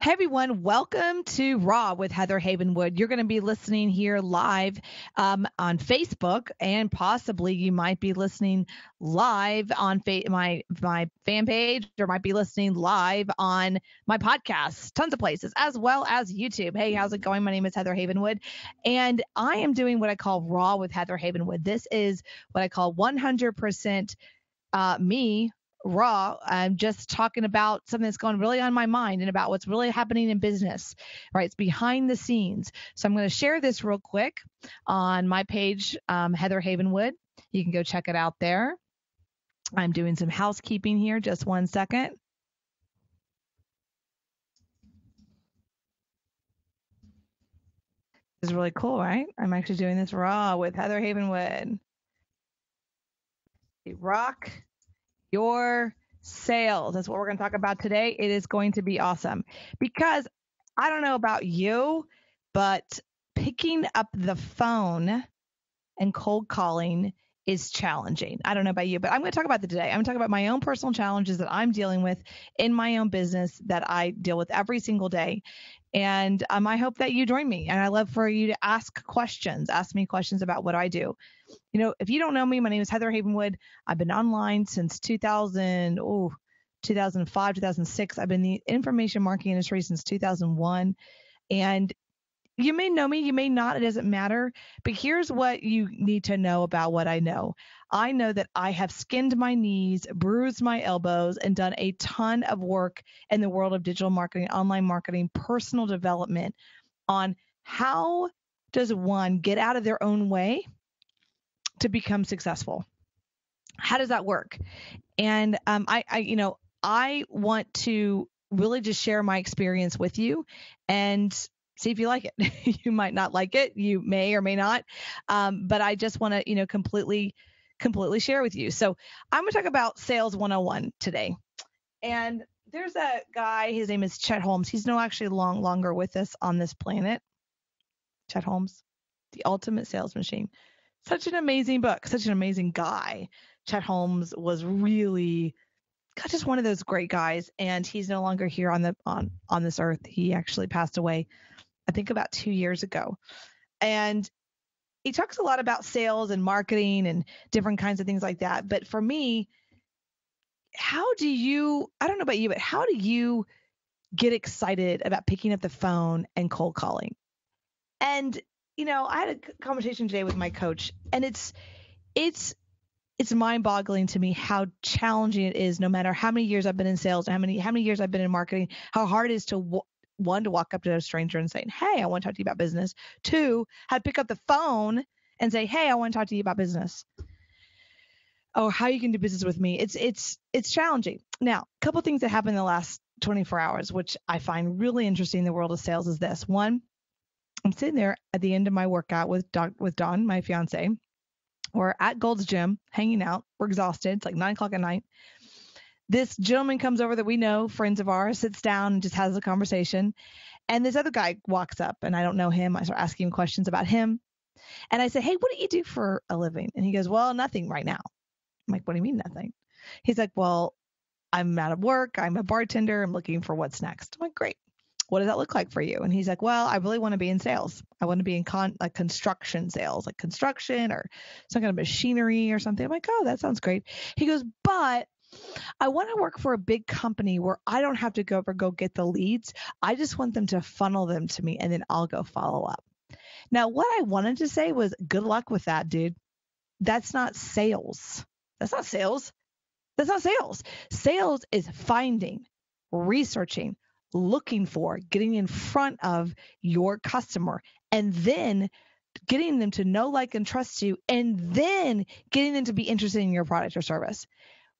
Hey everyone, welcome to Raw with Heather Havenwood. You're going to be listening here live on Facebook, and possibly you might be listening live on my fan page, or might be listening live on my podcast, tons of places, as well as YouTube. Hey, how's it going? My name is Heather Havenwood, and I am doing what I call Raw with Heather Havenwood. This is what I call 100% me. Raw. I'm just talking about something that's going really on my mind and about what's really happening in business, right? It's behind the scenes. So I'm going to share this real quick on my page, Heather Havenwood. You can go check it out there. I'm doing some housekeeping here. Just one second. This is really cool, right? I'm actually doing this raw with Heather Havenwood. Rock your sales. That's what we're going to talk about today. It is going to be awesome because I don't know about you, but picking up the phone and cold calling is challenging. I don't know about you, but I'm going to talk about that today. I'm going to talk about my own personal challenges that I'm dealing with in my own business that I deal with every single day. And I hope that you join me. And I love for you to ask me questions about what I do. You know, if you don't know me, my name is Heather Havenwood. I've been online since 2005, 2006. I've been in the information marketing industry since 2001. And you may know me, you may not, it doesn't matter. But here's what you need to know about what I know. I know that I have skinned my knees, bruised my elbows, and done a ton of work in the world of digital marketing, online marketing, personal development on how does one get out of their own way to become successful. How does that work? And I want to really just share my experience with you and see if you like it. You might not like it. You may or may not. But I just want to, completely share with you. So I'm going to talk about Sales 101 today. And there's a guy, his name is Chet Holmes. He's no actually longer with us on this planet. Chet Holmes, The Ultimate Sales Machine. Such an amazing book, such an amazing guy. Chet Holmes was really just one of those great guys, and he's no longer here on this earth. He actually passed away, I think, about 2 years ago. And he talks a lot about sales and marketing and different kinds of things like that. But for me, I don't know about you, but how do you get excited about picking up the phone and cold calling? And I had a conversation today with my coach, and it's mind-boggling to me how challenging it is, no matter how many years I've been in sales, how many years I've been in marketing, how hard it is to to walk up to a stranger and say, "Hey, I want to talk to you about business." 2, how to pick up the phone and say, "Hey, I want to talk to you about business." Oh, how you can do business with me. It's challenging. Now, a couple of things that happened in the last 24 hours, which I find really interesting in the world of sales, is this. One, I'm sitting there at the end of my workout with Dawn, my fiance. We're at Gold's Gym, hanging out. We're exhausted. It's like 9:00 at night. This gentleman comes over that we know, friends of ours, sits down and just has a conversation. And this other guy walks up, and I don't know him. I start asking him questions about him. And I say, "Hey, what do you do for a living?" And he goes, "Well, nothing right now." I'm like, "What do you mean nothing?" He's like, "Well, I'm out of work. I'm a bartender. I'm looking for what's next." I'm like, "Great. What does that look like for you?" And he's like, "Well, I really want to be in sales. I want to be in construction sales, like construction or some kind of machinery or something." I'm like, "Oh, that sounds great." He goes, "But I want to work for a big company where I don't have to go get the leads. I just want them to funnel them to me, and then I'll go follow up." Now, what I wanted to say was, good luck with that, dude. That's not sales. That's not sales. That's not sales. Sales is finding, researching, looking for, getting in front of your customer, and then getting them to know, like, and trust you, and then getting them to be interested in your product or service.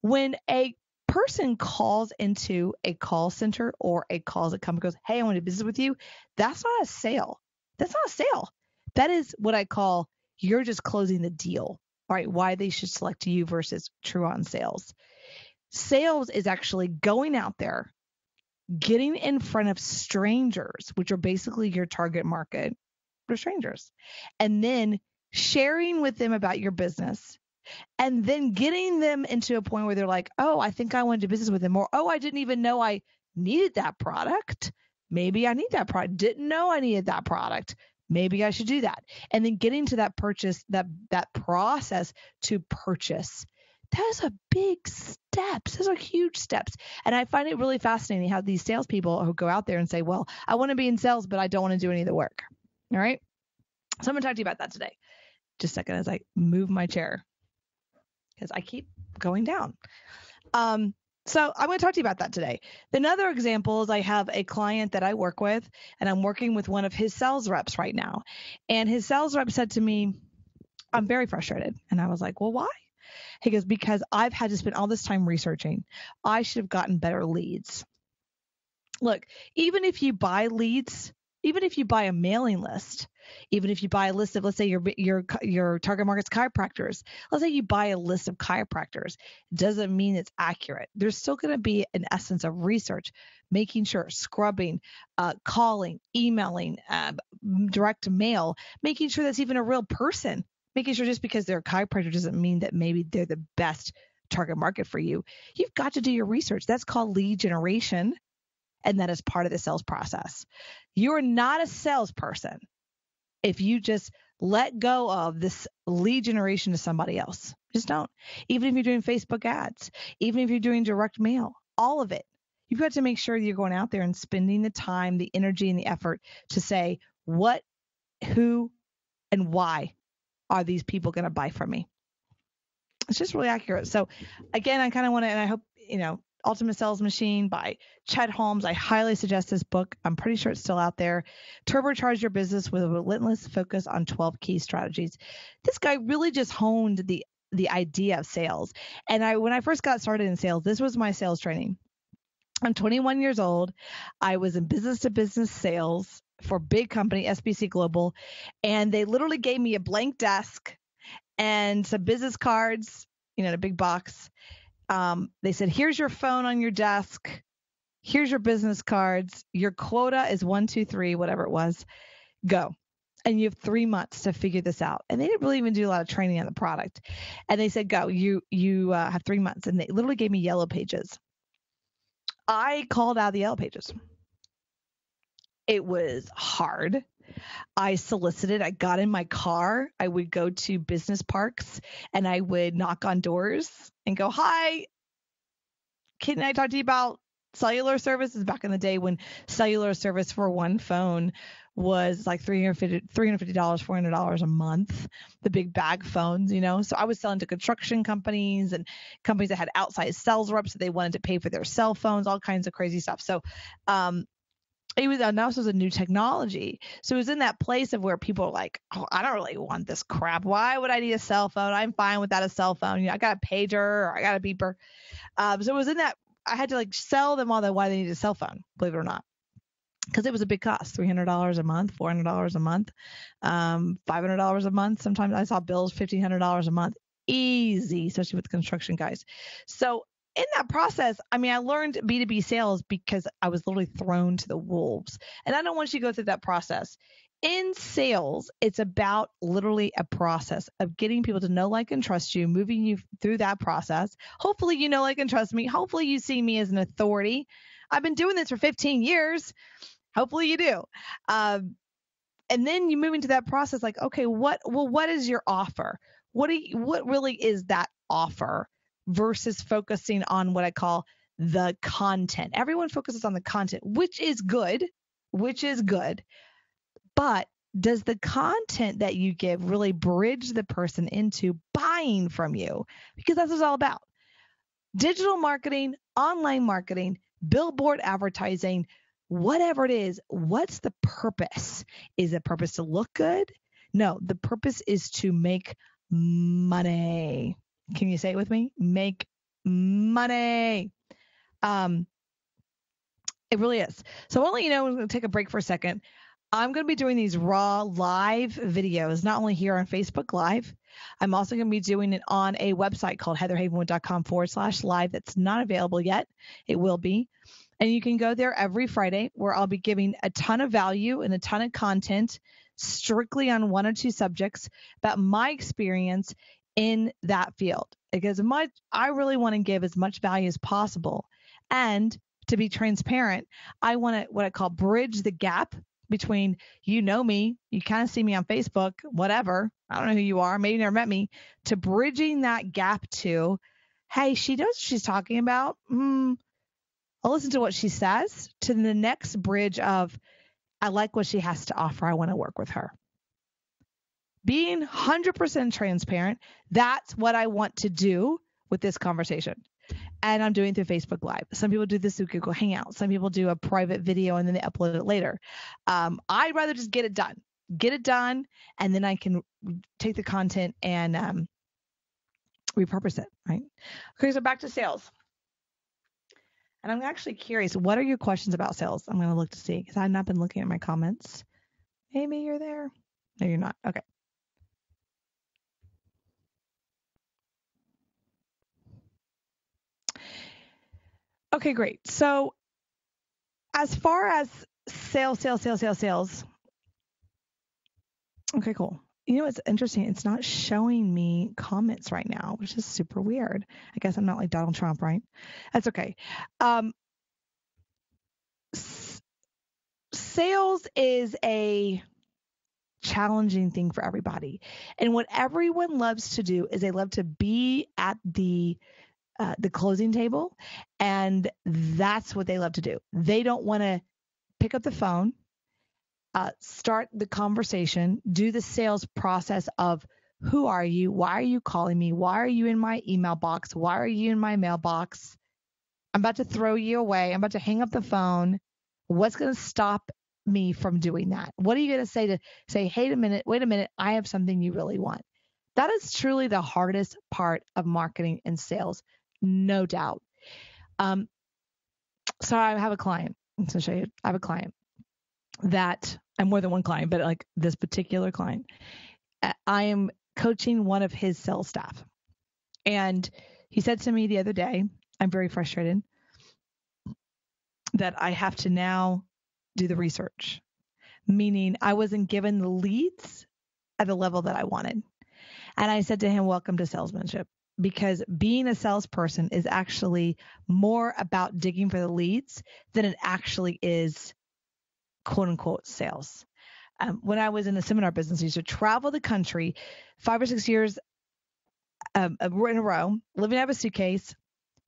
When a person calls into a call center or a calls a company, goes, "Hey, I want to do business with you," that's not a sale. That's not a sale. That is what I call, you're just closing the deal. All right, why they should select you versus true on sales. Sales is actually going out there, getting in front of strangers, which are basically your target market for strangers, and then sharing with them about your business, and then getting them into a point where they're like, "Oh, I think I want to do business with them," or, "Oh, I didn't even know I needed that product. Maybe I need that product. Didn't know I needed that product. Maybe I should do that. And then getting to that purchase, that process to purchase. Those are big steps. Those are huge steps. And I find it really fascinating how these salespeople who go out there and say, well, I want to be in sales, but I don't want to do any of the work. All right. So I'm going to talk to you about that today. Just a second as I move my chair because I keep going down. So I'm going to talk to you about that today. Another example is I have a client that I work with, and I'm working with one of his sales reps right now. And his sales rep said to me, I'm very frustrated. And I was like, well, why? He goes, because I've had to spend all this time researching. I should have gotten better leads. Look, even if you buy leads, even if you buy a mailing list, even if you buy a list of, let's say your target market's chiropractors, let's say you buy a list of chiropractors, doesn't mean it's accurate. There's still going to be an essence of research, making sure, scrubbing, calling, emailing, direct mail, making sure that's even a real person, making sure just because they're a chiropractor doesn't mean that maybe they're the best target market for you. You've got to do your research. That's called lead generation. And that is part of the sales process. You are not a salesperson if you just let go of this lead generation to somebody else. Just don't. Even if you're doing Facebook ads, even if you're doing direct mail, all of it. You've got to make sure that you're going out there and spending the time, the energy, and the effort to say what, who, and why are these people going to buy from me. It's just really accurate. So again, I kind of want to, and I hope, Ultimate Sales Machine by Chet Holmes. I highly suggest this book. I'm pretty sure it's still out there. Turbocharge your business with a relentless focus on 12 key strategies. This guy really just honed the idea of sales. And when I first got started in sales, this was my sales training. I'm 21 years old. I was in business-to-business sales for a big company, SBC Global, and they literally gave me a blank desk and some business cards, in a big box. They said, here's your phone on your desk. Here's your business cards. Your quota is 1, 2, 3, whatever it was. Go. And you have 3 months to figure this out. And they didn't really even do a lot of training on the product. And they said, go. You have 3 months. And they literally gave me yellow pages. I called out the yellow pages. It was hard. I solicited. I got in my car. I would go to business parks and I would knock on doors and go, hi, can I talk to you about cellular services? Back in the day when cellular service for one phone was like $350, $400 a month, the big bag phones, So I was selling to construction companies and companies that had outside sales reps that they wanted to pay for their cell phones, all kinds of crazy stuff. So, this was a new technology. So it was in that place of where people are like, oh, I don't really want this crap. Why would I need a cell phone? I'm fine without a cell phone. I got a pager or I got a beeper. So it was in that I had to sell them all that why they needed a cell phone, believe it or not. Because it was a big cost, $300 a month, $400 a month, $500 a month. Sometimes I saw bills, $1,500 a month. Easy, especially with construction guys. So in that process, I learned B2B sales because I was literally thrown to the wolves. And I don't want you to go through that process. In sales, it's about literally a process of getting people to know, like, and trust you, moving you through that process. Hopefully you know, like, and trust me. Hopefully you see me as an authority. I've been doing this for 15 years. Hopefully you do. And then you move into that process like, okay, what is your offer? What really is that offer? Versus focusing on what I call the content. Everyone focuses on the content, which is good. But does the content that you give really bridge the person into buying from you? Because that's what it's all about. Digital marketing, online marketing, billboard advertising, whatever it is, what's the purpose? Is the purpose to look good? No, the purpose is to make money. Can you say it with me? Make money. It really is. So I'll let you know, I'm going to take a break for a second. I'm going to be doing these raw live videos, not only here on Facebook Live. I'm also going to be doing it on a website called heatherhavenwood.com/live that's not available yet. It will be. And you can go there every Friday where I'll be giving a ton of value and a ton of content strictly on 1 or 2 subjects about my experience in that field, because I really want to give as much value as possible and to be transparent. I want to, what I call, bridge the gap between, you know me, you kind of see me on Facebook, whatever. I don't know who you are. Maybe you never met me, to bridging that gap to, hey, she knows what she's talking about. I'll listen to what she says, to the next bridge of, I like what she has to offer. I want to work with her. Being 100% transparent, that's what I want to do with this conversation. And I'm doing through Facebook Live. Some people do this through Google Hangouts. Some people do a private video and then they upload it later. I'd rather just get it done, and then I can take the content and repurpose it, right? Okay, so back to sales. And I'm actually curious, what are your questions about sales? I'm going to look to see, because I've not been looking at my comments. Amy, you're there? No, you're not. Okay. Okay, great. So as far as sales. Okay, cool. You know, it's interesting. It's not showing me comments right now, which is super weird. I guess I'm not like Donald Trump, right? That's okay. Sales is a challenging thing for everybody. And what everyone loves to do is they love to be at the closing table, and that's what they love to do. They don't want to pick up the phone, start the conversation, do the sales process of, who are you? Why are you calling me? Why are you in my email box? Why are you in my mailbox? I'm about to throw you away. I'm about to hang up the phone. What's going to stop me from doing that? What are you going to say, hey, wait a minute, I have something you really want? That is truly the hardest part of marketing and sales, no doubt. So I have a client. I'm going to show you. I have a client that, I'm more than one client, but like this particular client, I am coaching one of his sales staff. And he said to me the other day, I'm very frustrated that I have to now do the research, meaning I wasn't given the leads at the level that I wanted. And I said to him, welcome to salesmanship, because being a salesperson is actually more about digging for the leads than it actually is quote unquote sales. When I was in the seminar business, I used to travel the country 5 or 6 years in a row, living out of a suitcase,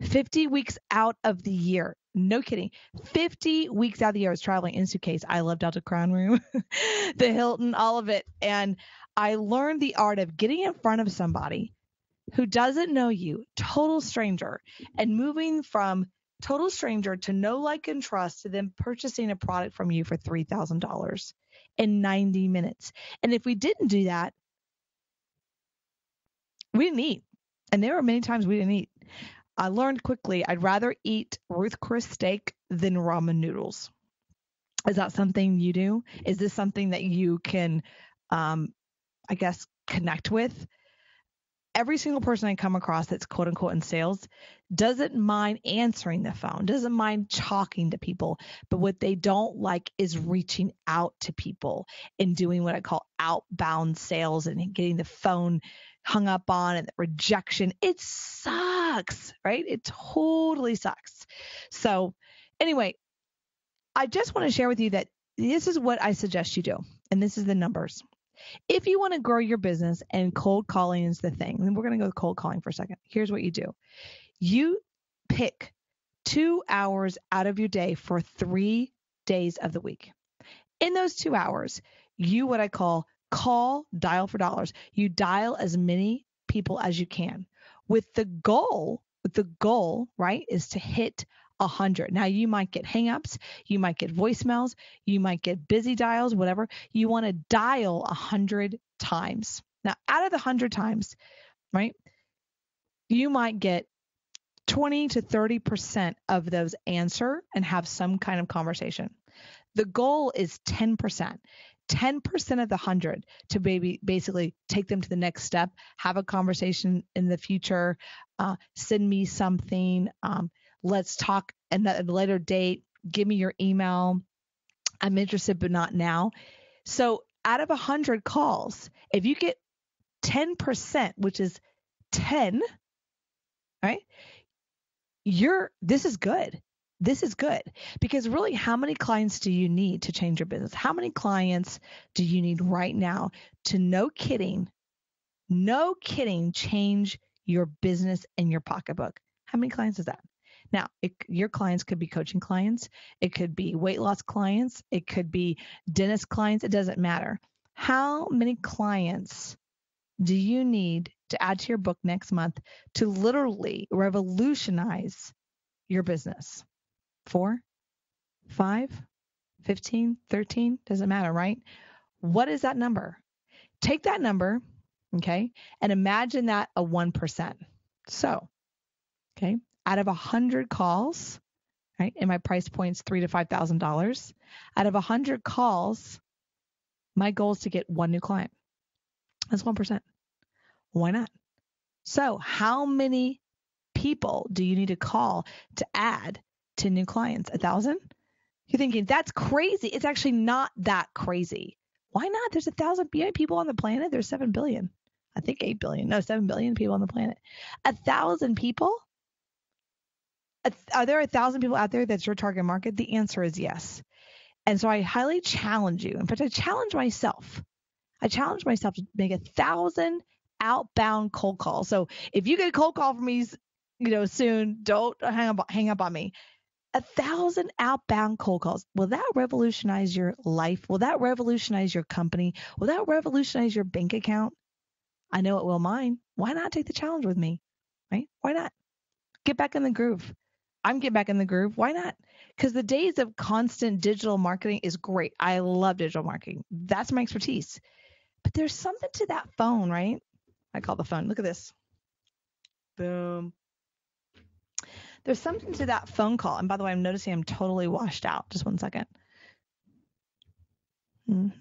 50 weeks out of the year. No kidding. 50 weeks out of the year I was traveling in suitcase. I lived out the Crown Room, the Hilton, all of it. And I learned the art of getting in front of somebody who doesn't know you, total stranger, and moving from total stranger to know, like, and trust, to them purchasing a product from you for $3,000 in 90 minutes. And if we didn't do that, we didn't eat. And there were many times we didn't eat. I learned quickly I'd rather eat Ruth Chris steak than ramen noodles. Is that something you do? Is this something that you can, I guess, connect with? Every single person I come across that's quote unquote in sales doesn't mind answering the phone, doesn't mind talking to people, but what they don't like is reaching out to people and doing what I call outbound sales and getting the phone hung up on and the rejection. It sucks, right? It totally sucks. So anyway, I just want to share with you that this is what I suggest you do. And this is the numbers. If you want to grow your business, and cold calling is the thing, and we're going to go with cold calling for a second. Here's what you do. You pick 2 hours out of your day for 3 days of the week. In those 2 hours, you, what I call dial for dollars. You dial as many people as you can with the goal, right, is to hit 100. Now, you might get hangups, you might get voicemails, you might get busy dials, whatever. You want to dial 100 times. Now, out of the 100 times, right, you might get 20 to 30% of those answer and have some kind of conversation. The goal is 10%. 10% of the 100 to basically take them to the next step, have a conversation in the future, send me something, let's talk at a later date, give me your email, I'm interested but not now. So out of 100 calls, if you get 10%, which is 10, right, this is good. this is good, because really, how many clients do you need to change your business? How many clients do you need right now to, no kidding, change your business and your pocketbook? How many clients is that? Now, your clients could be coaching clients. It could be weight loss clients. It could be dentist clients. It doesn't matter. How many clients do you need to add to your book next month to literally revolutionize your business? 4, 5, 15, 13, doesn't matter, right? What is that number? Take that number, okay, and imagine that a 1%. So, okay, out of 100 calls, right, and my price point's $3,000 to $5,000, out of 100 calls, my goal is to get one new client. That's 1%. Why not? So how many people do you need to call to add to new clients? 1,000? You're thinking, that's crazy. It's actually not that crazy. Why not? There's 1,000 people on the planet. There's 7 billion. I think 8 billion. No, 7 billion people on the planet. 1,000 people? Are there 1,000 people out there that's your target market? The answer is yes. And so I highly challenge you. In fact, I challenge myself. To make 1,000 outbound cold calls. So if you get a cold call from me, soon, don't hang up on me. 1,000 outbound cold calls. Will that revolutionize your life? Will that revolutionize your company? Will that revolutionize your bank account? I know it will mine. Why not take the challenge with me? Right? Why not? Get back in the groove. I'm getting back in the groove. Why not? Because the days of constant digital marketing is great. I love digital marketing. That's my expertise. But there's something to that phone, right? I call the phone. Look at this. Boom. There's something to that phone call. And by the way, I'm noticing I'm totally washed out. Just one second. Is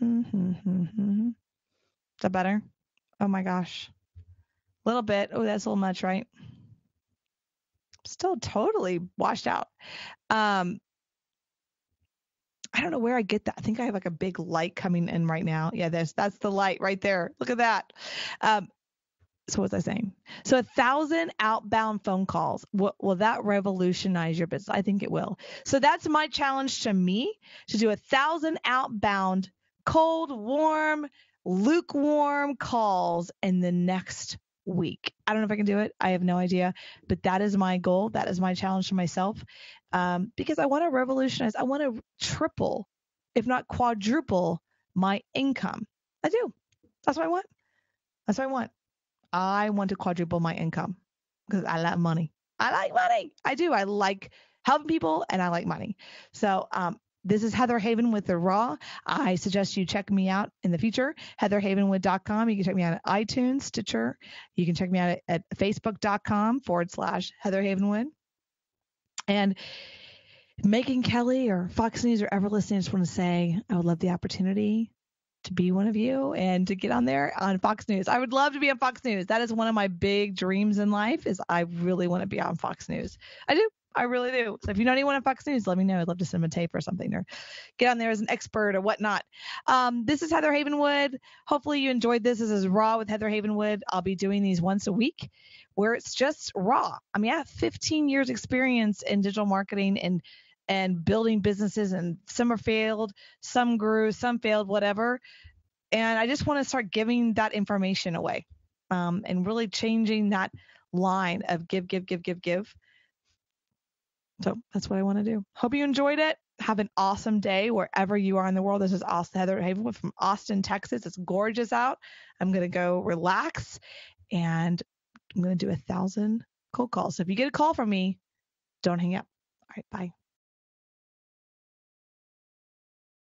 that better? Oh my gosh. A little bit. Oh, that's a little much, right? Still totally washed out. I don't know where I get that. I think I have like a big light coming in right now. Yeah, that's the light right there. Look at that. So what was I saying? So 1,000 outbound phone calls. Will that revolutionize your business? I think it will. So that's my challenge to me, to do 1,000 outbound cold, warm, lukewarm calls in the next week. I don't know if I can do it. I have no idea. But that is my goal. That is my challenge to myself, because I want to revolutionize. I want to triple, if not quadruple, my income. I do. That's what I want. That's what I want. I want to quadruple my income because I love money. I like money. I do. I like helping people and I like money. So this is Heather Haven with the Raw. I suggest you check me out in the future, heatherhavenwood.com. You can check me out at iTunes, Stitcher. You can check me out at facebook.com/Heather Havenwood. And Megan Kelly or Fox News or ever listening, I just want to say I would love the opportunity to be one of you and to get on there on Fox News. I would love to be on Fox News. That is one of my big dreams in life, is I really want to be on Fox News. I do. I really do. So if you know anyone on Fox News, let me know. I'd love to send them a tape or something, or get on there as an expert or whatnot. This is Heather Havenwood. Hopefully you enjoyed this. This is Raw with Heather Havenwood. I'll be doing these once a week where it's just raw. I mean, I have 15 years experience in digital marketing and building businesses, and some are failed, some grew, some failed, whatever. And I just want to start giving that information away, and really changing that line of give. So that's what I want to do. Hope you enjoyed it. Have an awesome day wherever you are in the world. This is Heather Havenwood from Austin, Texas. It's gorgeous out. I'm going to go relax, and I'm going to do 1,000 cold calls. So if you get a call from me, don't hang up. All right, bye.